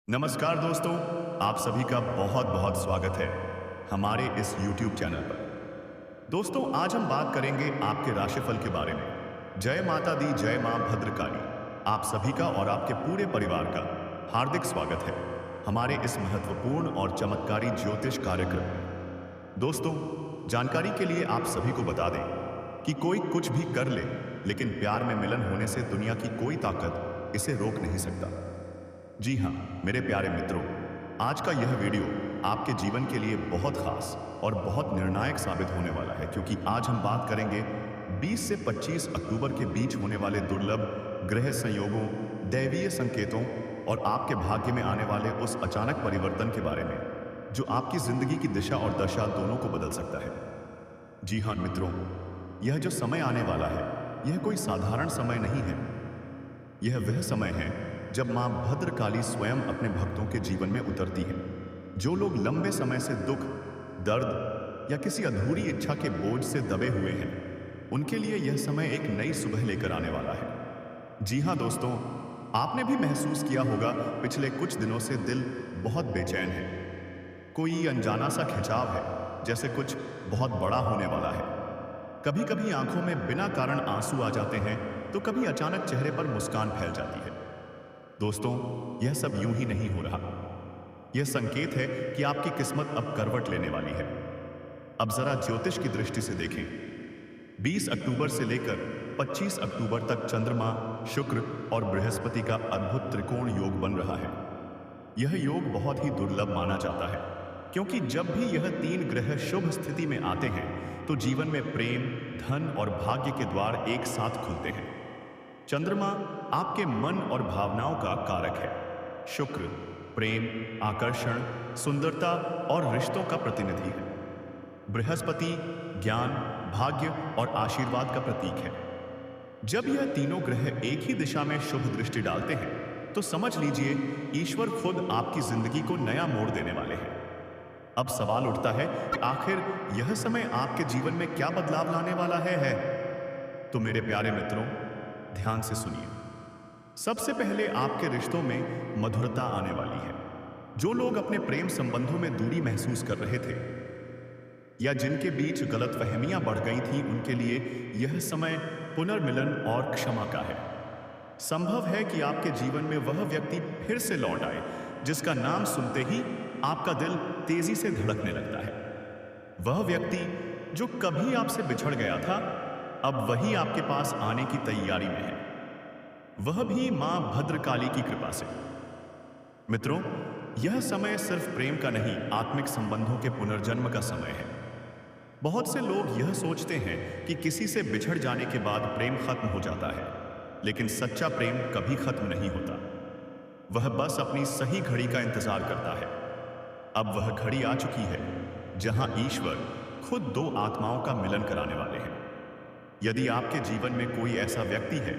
नमस्कार दोस्तों, आप सभी का बहुत बहुत स्वागत है हमारे इस YouTube चैनल पर। दोस्तों, आज हम बात करेंगे आपके राशिफल के बारे में। जय माता दी, जय मां भद्रकाली। आप सभी का और आपके पूरे परिवार का हार्दिक स्वागत है हमारे इस महत्वपूर्ण और चमत्कारी ज्योतिष कार्यक्रम में। दोस्तों, जानकारी के लिए आप सभी को बता दें कि कोई कुछ भी कर ले, लेकिन प्यार में मिलन होने से दुनिया की कोई ताकत इसे रोक नहीं सकता। जी हाँ मेरे प्यारे मित्रों, आज का यह वीडियो आपके जीवन के लिए बहुत खास और बहुत निर्णायक साबित होने वाला है, क्योंकि आज हम बात करेंगे 20 से 25 अक्टूबर के बीच होने वाले दुर्लभ ग्रह संयोगों, दैवीय संकेतों और आपके भाग्य में आने वाले उस अचानक परिवर्तन के बारे में जो आपकी जिंदगी की दिशा और दशा दोनों को बदल सकता है। जी हाँ मित्रों, यह जो समय आने वाला है यह कोई साधारण समय नहीं है। यह वह समय है जब मां भद्रकाली स्वयं अपने भक्तों के जीवन में उतरती है। जो लोग लंबे समय से दुख, दर्द या किसी अधूरी इच्छा के बोझ से दबे हुए हैं, उनके लिए यह समय एक नई सुबह लेकर आने वाला है। जी हाँ दोस्तों, आपने भी महसूस किया होगा पिछले कुछ दिनों से दिल बहुत बेचैन है। कोई अनजाना सा खिंचाव है, जैसे कुछ बहुत बड़ा होने वाला है। कभी कभी आंखों में बिना कारण आंसू आ जाते हैं, तो कभी अचानक चेहरे पर मुस्कान फैल जाती है। दोस्तों, यह सब यूं ही नहीं हो रहा। यह संकेत है कि आपकी किस्मत अब करवट लेने वाली है। अब जरा ज्योतिष की दृष्टि से देखें। 20 अक्टूबर से लेकर 25 अक्टूबर तक चंद्रमा, शुक्र और बृहस्पति का अद्भुत त्रिकोण योग बन रहा है। यह योग बहुत ही दुर्लभ माना जाता है, क्योंकि जब भी यह तीन ग्रह शुभ स्थिति में आते हैं तो जीवन में प्रेम, धन और भाग्य के द्वार एक साथ खुलते हैं। चंद्रमा आपके मन और भावनाओं का कारक है। शुक्र प्रेम, आकर्षण, सुंदरता और रिश्तों का प्रतिनिधि है। बृहस्पति ज्ञान, भाग्य और आशीर्वाद का प्रतीक है। जब यह तीनों ग्रह एक ही दिशा में शुभ दृष्टि डालते हैं तो समझ लीजिए ईश्वर खुद आपकी जिंदगी को नया मोड़ देने वाले हैं। अब सवाल उठता है कि आखिर यह समय आपके जीवन में क्या बदलाव लाने वाला है? तो मेरे प्यारे मित्रों, ध्यान से सुनिए। सबसे पहले आपके रिश्तों में मधुरता आने वाली है। जो लोग अपने प्रेम संबंधों में दूरी महसूस कर रहे थे या जिनके बीच गलतफहमियां बढ़ गई थी, उनके लिए यह समय पुनर्मिलन और क्षमा का है। संभव है कि आपके जीवन में वह व्यक्ति फिर से लौट आए जिसका नाम सुनते ही आपका दिल तेजी से धड़कने लगता है। वह व्यक्ति जो कभी आपसे बिछड़ गया था, अब वही आपके पास आने की तैयारी में है, वह भी मां भद्रकाली की कृपा से। मित्रों, यह समय सिर्फ प्रेम का नहीं, आत्मिक संबंधों के पुनर्जन्म का समय है। बहुत से लोग यह सोचते हैं कि किसी से बिछड़ जाने के बाद प्रेम खत्म हो जाता है, लेकिन सच्चा प्रेम कभी खत्म नहीं होता। वह बस अपनी सही घड़ी का इंतजार करता है। अब वह घड़ी आ चुकी है जहां ईश्वर खुद दो आत्माओं का मिलन कराने वाले हैं। यदि आपके जीवन में कोई ऐसा व्यक्ति है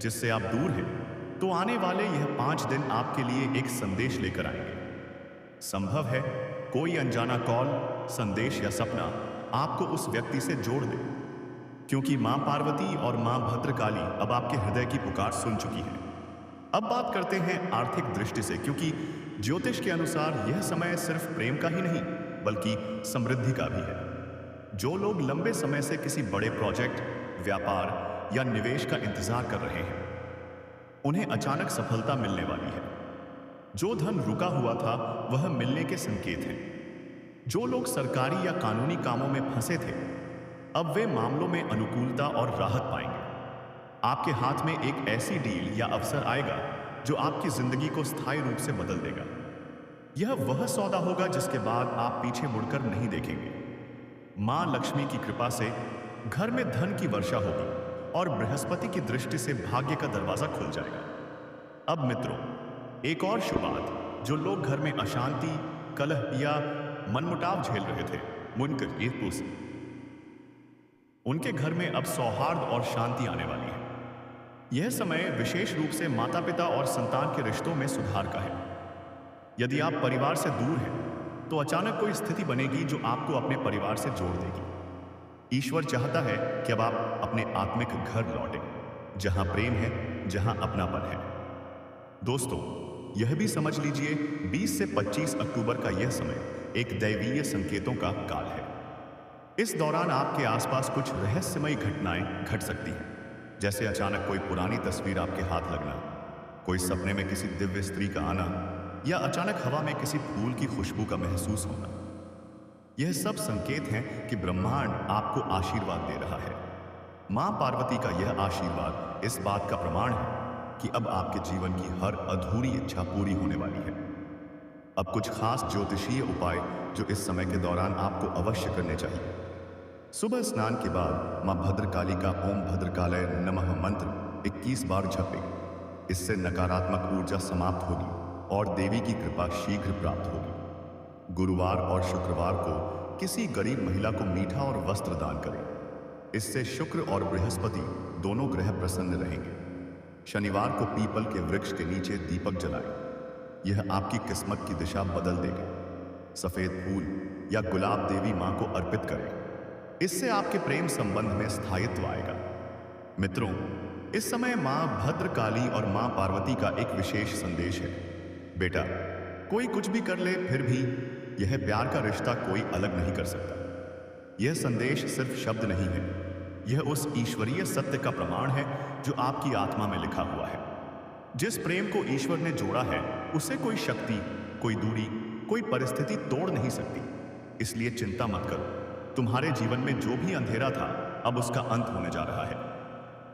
जिससे आप दूर हैं, तो आने वाले यह 5 दिन आपके लिए एक संदेश लेकर आएंगे। संभव है कोई अनजाना कॉल, संदेश या सपना आपको उस व्यक्ति से जोड़ दे, क्योंकि मां पार्वती और मां भद्रकाली अब आपके हृदय की पुकार सुन चुकी है। अब बात करते हैं आर्थिक दृष्टि से, क्योंकि ज्योतिष के अनुसार यह समय सिर्फ प्रेम का ही नहीं बल्कि समृद्धि का भी है। जो लोग लंबे समय से किसी बड़े प्रोजेक्ट, व्यापार या निवेश का इंतजार कर रहे हैं, उन्हें अचानक सफलता मिलने वाली है। जो धन रुका हुआ था वह मिलने के संकेत हैं। जो लोग सरकारी या कानूनी कामों में फंसे थे, अब वे मामलों में अनुकूलता और राहत पाएंगे। आपके हाथ में एक ऐसी डील या अवसर आएगा जो आपकी जिंदगी को स्थायी रूप से बदल देगा। यह वह सौदा होगा जिसके बाद आप पीछे मुड़कर नहीं देखेंगे। मां लक्ष्मी की कृपा से घर में धन की वर्षा होगी और बृहस्पति की दृष्टि से भाग्य का दरवाजा खुल जाएगा। अब मित्रों, एक और शुभ बात, जो लोग घर में अशांति, कलह या मनमुटाव झेल रहे थे, उनके घर में अब सौहार्द और शांति आने वाली है। यह समय विशेष रूप से माता पिता और संतान के रिश्तों में सुधार का है। यदि आप परिवार से दूर हैं, तो अचानक कोई स्थिति बनेगी जो आपको अपने परिवार से जोड़ देगी। ईश्वर चाहता है कि अब आप अपने आत्मिक घर लौटें, जहां प्रेम है, जहां अपनापन है। दोस्तों, यह भी समझ लीजिए 20 से 25 अक्टूबर का यह समय एक दैवीय संकेतों का काल है। इस दौरान आपके आसपास कुछ रहस्यमयी घटनाएं घट सकती हैं, जैसे अचानक कोई पुरानी तस्वीर आपके हाथ लगना, कोई सपने में किसी दिव्य स्त्री का आना, या अचानक हवा में किसी फूल की खुशबू का महसूस होना। यह सब संकेत हैं कि ब्रह्मांड आपको आशीर्वाद दे रहा है। मां पार्वती का यह आशीर्वाद इस बात का प्रमाण है कि अब आपके जीवन की हर अधूरी इच्छा पूरी होने वाली है। अब कुछ खास ज्योतिषीय उपाय जो इस समय के दौरान आपको अवश्य करने चाहिए। सुबह स्नान के बाद मां भद्रकाली का ओम भद्रकालय नमः मंत्र 21 बार जपें। इससे नकारात्मक ऊर्जा समाप्त होगी और देवी की कृपा शीघ्र प्राप्त होगी। गुरुवार और शुक्रवार को किसी गरीब महिला को मीठा और वस्त्र दान करें। इससे शुक्र और बृहस्पति दोनों ग्रह प्रसन्न रहेंगे। शनिवार को पीपल के वृक्ष के नीचे दीपक जलाएं। यह आपकी किस्मत की दिशा बदल देगा। सफेद फूल या गुलाब देवी मां को अर्पित करें। इससे आपके प्रेम संबंध में स्थायित्व आएगा। मित्रों, इस समय मां भद्रकाली और मां पार्वती का एक विशेष संदेश है। बेटा, कोई कुछ भी कर ले, फिर भी यह प्यार का रिश्ता कोई अलग नहीं कर सकता। यह संदेश सिर्फ शब्द नहीं है, यह उस ईश्वरीय सत्य का प्रमाण है जो आपकी आत्मा में लिखा हुआ है। जिस प्रेम को ईश्वर ने जोड़ा है, उसे कोई शक्ति, कोई दूरी, कोई परिस्थिति तोड़ नहीं सकती। इसलिए चिंता मत करो। तुम्हारे जीवन में जो भी अंधेरा था, अब उसका अंत होने जा रहा है।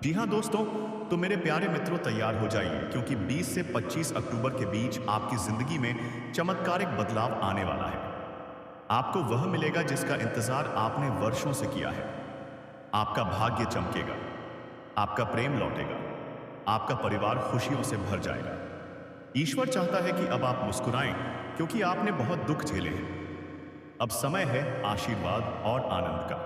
जी हाँ दोस्तों, तो मेरे प्यारे मित्रों, तैयार हो जाइए, क्योंकि 20 से 25 अक्टूबर के बीच आपकी जिंदगी में चमत्कारिक बदलाव आने वाला है। आपको वह मिलेगा जिसका इंतजार आपने वर्षों से किया है। आपका भाग्य चमकेगा, आपका प्रेम लौटेगा, आपका परिवार खुशियों से भर जाएगा। ईश्वर चाहता है कि अब आप मुस्कुराएं, क्योंकि आपने बहुत दुख झेले हैं। अब समय है आशीर्वाद और आनंद का।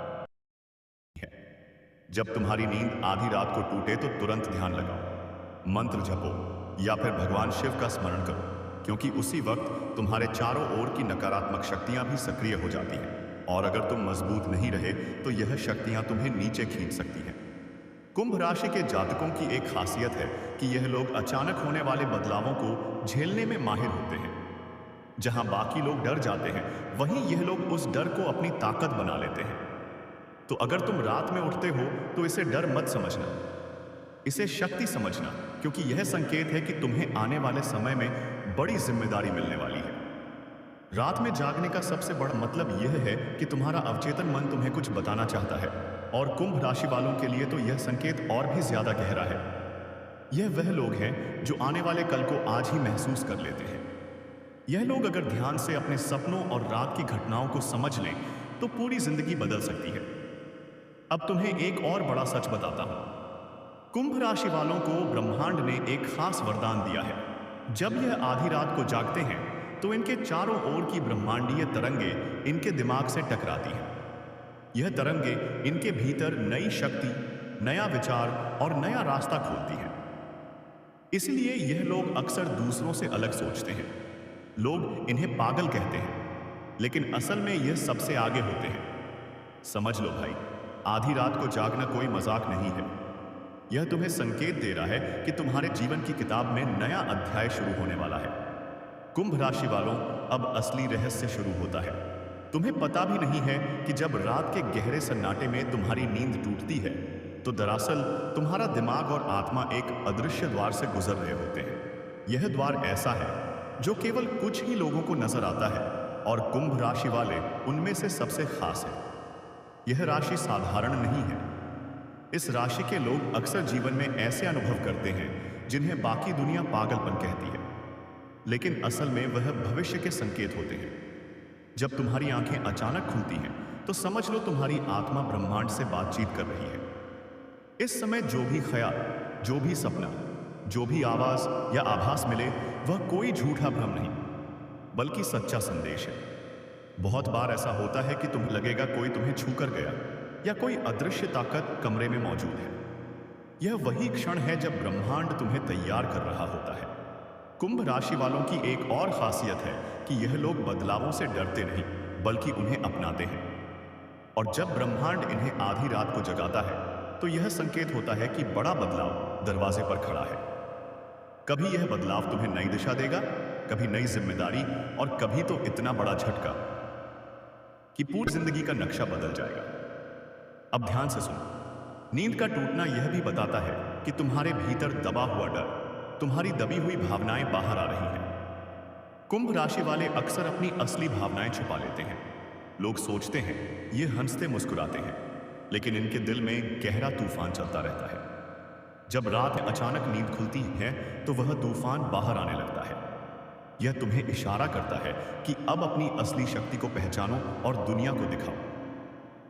जब तुम्हारी नींद आधी रात को टूटे तो तुरंत ध्यान लगाओ, मंत्र जपो या फिर भगवान शिव का स्मरण करो, क्योंकि उसी वक्त तुम्हारे चारों ओर की नकारात्मक शक्तियां भी सक्रिय हो जाती हैं। और अगर तुम मजबूत नहीं रहे तो यह शक्तियां तुम्हें नीचे खींच सकती हैं। कुंभ राशि के जातकों की एक खासियत है कि यह लोग अचानक होने वाले बदलावों को झेलने में माहिर होते हैं। जहां बाकी लोग डर जाते हैं, वहीं यह लोग उस डर को अपनी ताकत बना लेते हैं। तो अगर तुम रात में उठते हो तो इसे डर मत समझना, इसे शक्ति समझना, क्योंकि यह संकेत है कि तुम्हें आने वाले समय में बड़ी जिम्मेदारी मिलने वाली है। रात में जागने का सबसे बड़ा मतलब यह है कि तुम्हारा अवचेतन मन तुम्हें कुछ बताना चाहता है, और कुंभ राशि वालों के लिए तो यह संकेत और भी ज्यादा गहरा है। यह वह लोग हैं जो आने वाले कल को आज ही महसूस कर लेते हैं। यह लोग अगर ध्यान से अपने सपनों और रात की घटनाओं को समझ लें तो पूरी जिंदगी बदल सकती है। अब तुम्हें एक और बड़ा सच बताता हूं। कुंभ राशि वालों को ब्रह्मांड ने एक खास वरदान दिया है। जब यह आधी रात को जागते हैं तो इनके चारों ओर की ब्रह्मांडीय तरंगे इनके दिमाग से टकराती हैं। यह तरंगे इनके भीतर नई शक्ति, नया विचार और नया रास्ता खोलती हैं। इसलिए यह लोग अक्सर दूसरों से अलग सोचते हैं। लोग इन्हें पागल कहते हैं, लेकिन असल में यह सबसे आगे होते हैं। समझ लो भाई, आधी रात को जागना कोई मजाक नहीं है। यह तुम्हें संकेत दे रहा है कि तुम्हारे जीवन की किताब में नया अध्याय शुरू होने वाला है। कुंभ राशि वालों, अब असली रहस्य शुरू होता है। तुम्हें पता भी नहीं है कि जब रात के गहरे सन्नाटे में तुम्हारी नींद टूटती है तो दरअसल तुम्हारा दिमाग और आत्मा एक अदृश्य द्वार से गुजर रहे होते हैं। यह द्वार ऐसा है जो केवल कुछ ही लोगों को नजर आता है, और कुंभ राशि वाले उनमें से सबसे खास है। यह राशि साधारण नहीं है। इस राशि के लोग अक्सर जीवन में ऐसे अनुभव करते हैं जिन्हें बाकी दुनिया पागलपन कहती है, लेकिन असल में वह भविष्य के संकेत होते हैं। जब तुम्हारी आंखें अचानक खुलती हैं तो समझ लो तुम्हारी आत्मा ब्रह्मांड से बातचीत कर रही है। इस समय जो भी ख्याल, जो भी सपना, जो भी आवाज या आभास मिले, वह कोई झूठा भ्रम नहीं, बल्कि सच्चा संदेश है। बहुत बार ऐसा होता है कि तुम्हें लगेगा कोई तुम्हें छू कर गया, या कोई अदृश्य ताकत कमरे में मौजूद है। यह वही क्षण है जब ब्रह्मांड तुम्हें तैयार कर रहा होता है। कुंभ राशि वालों की एक और खासियत है कि यह लोग बदलावों से डरते नहीं, बल्कि उन्हें अपनाते हैं। और जब ब्रह्मांड इन्हें आधी रात को जगाता है तो यह संकेत होता है कि बड़ा बदलाव दरवाजे पर खड़ा है। कभी यह बदलाव तुम्हें नई दिशा देगा, कभी नई जिम्मेदारी और कभी तो इतना बड़ा झटका कि पूरी जिंदगी का नक्शा बदल जाएगा। अब ध्यान से सुनो। नींद का टूटना यह भी बताता है कि तुम्हारे भीतर दबा हुआ डर, तुम्हारी दबी हुई भावनाएं बाहर आ रही हैं। कुंभ राशि वाले अक्सर अपनी असली भावनाएं छुपा लेते हैं। लोग सोचते हैं ये हंसते मुस्कुराते हैं, लेकिन इनके दिल में गहरा तूफान चलता रहता है। जब रात में अचानक नींद खुलती है तो वह तूफान बाहर आने लगता है। यह तुम्हें इशारा करता है कि अब अपनी असली शक्ति को पहचानो और दुनिया को दिखाओ।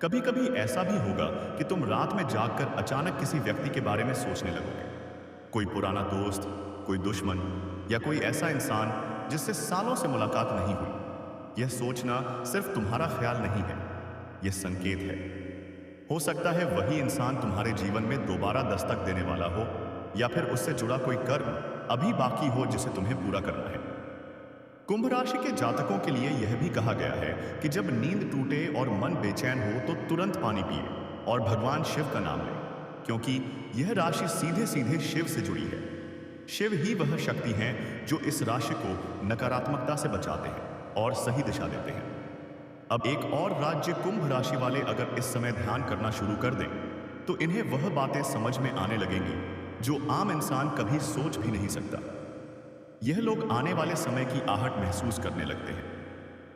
कभी कभी ऐसा भी होगा कि तुम रात में जागकर अचानक किसी व्यक्ति के बारे में सोचने लगोगे। कोई पुराना दोस्त, कोई दुश्मन या कोई ऐसा इंसान जिससे सालों से मुलाकात नहीं हुई। यह सोचना सिर्फ तुम्हारा ख्याल नहीं है, यह संकेत है। हो सकता है वही इंसान तुम्हारे जीवन में दोबारा दस्तक देने वाला हो, या फिर उससे जुड़ा कोई कर्म अभी बाकी हो जिसे तुम्हें पूरा करना है। कुंभ राशि के जातकों के लिए यह भी कहा गया है कि जब नींद टूटे और मन बेचैन हो तो तुरंत पानी पिए और भगवान शिव का नाम लें, क्योंकि यह राशि सीधे सीधे शिव से जुड़ी है। शिव ही वह शक्ति हैं जो इस राशि को नकारात्मकता से बचाते हैं और सही दिशा देते हैं। अब एक और राज्य कुंभ राशि वाले अगर इस समय ध्यान करना शुरू कर दें तो इन्हें वह बातें समझ में आने लगेंगी जो आम इंसान कभी सोच भी नहीं सकता। यह लोग आने वाले समय की आहट महसूस करने लगते हैं।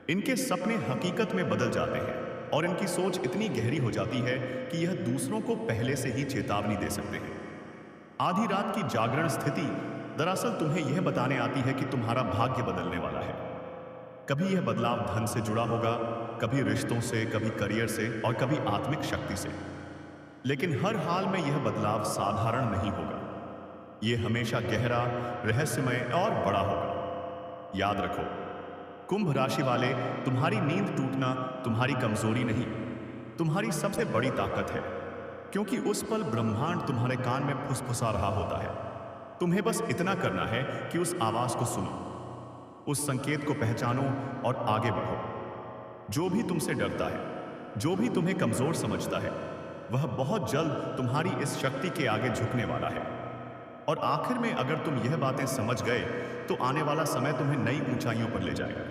इनके सपने हकीकत में बदल जाते हैं और इनकी सोच इतनी गहरी हो जाती है कि यह दूसरों को पहले से ही चेतावनी दे सकते हैं। आधी रात की जागरण स्थिति दरअसल तुम्हें यह बताने आती है कि तुम्हारा भाग्य बदलने वाला है। कभी यह बदलाव धन से जुड़ा होगा, कभी रिश्तों से, कभी करियर से और कभी आत्मिक शक्ति से। लेकिन हर हाल में यह बदलाव साधारण नहीं होगा। यह हमेशा गहरा, रहस्यमय और बड़ा होगा। याद रखो, कुंभ राशि वाले, तुम्हारी नींद टूटना तुम्हारी कमजोरी नहीं, तुम्हारी सबसे बड़ी ताकत है, क्योंकि उस पल ब्रह्मांड तुम्हारे कान में फुसफुसा रहा होता है। तुम्हें बस इतना करना है कि उस आवाज को सुनो, उस संकेत को पहचानो और आगे बढ़ो। जो भी तुमसे डरता है, जो भी तुम्हें कमजोर समझता है, वह बहुत जल्द तुम्हारी इस शक्ति के आगे झुकने वाला है। और आखिर में अगर तुम यह बातें समझ गए तो आने वाला समय तुम्हें नई ऊंचाइयों पर ले जाएगा।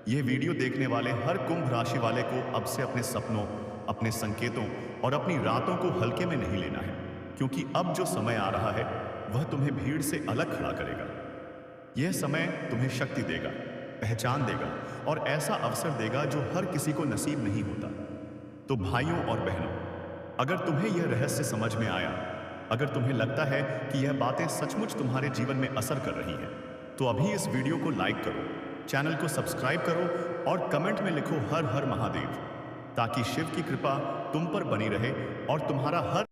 यह वीडियो देखने वाले हर कुंभ राशि वाले को अब से अपने सपनों, अपने संकेतों और अपनी रातों को हल्के में नहीं लेना है, क्योंकि अब जो समय आ रहा है वह तुम्हें भीड़ से अलग खड़ा करेगा। यह समय तुम्हें शक्ति देगा, पहचान देगा और ऐसा अवसर देगा जो हर किसी को नसीब नहीं होता। तो भाइयों और बहनों, अगर तुम्हें यह रहस्य समझ में आया, अगर तुम्हें लगता है कि यह बातें सचमुच तुम्हारे जीवन में असर कर रही हैं, तो अभी इस वीडियो को लाइक करो, चैनल को सब्सक्राइब करो और कमेंट में लिखो हर हर महादेव, ताकि शिव की कृपा तुम पर बनी रहे और तुम्हारा हर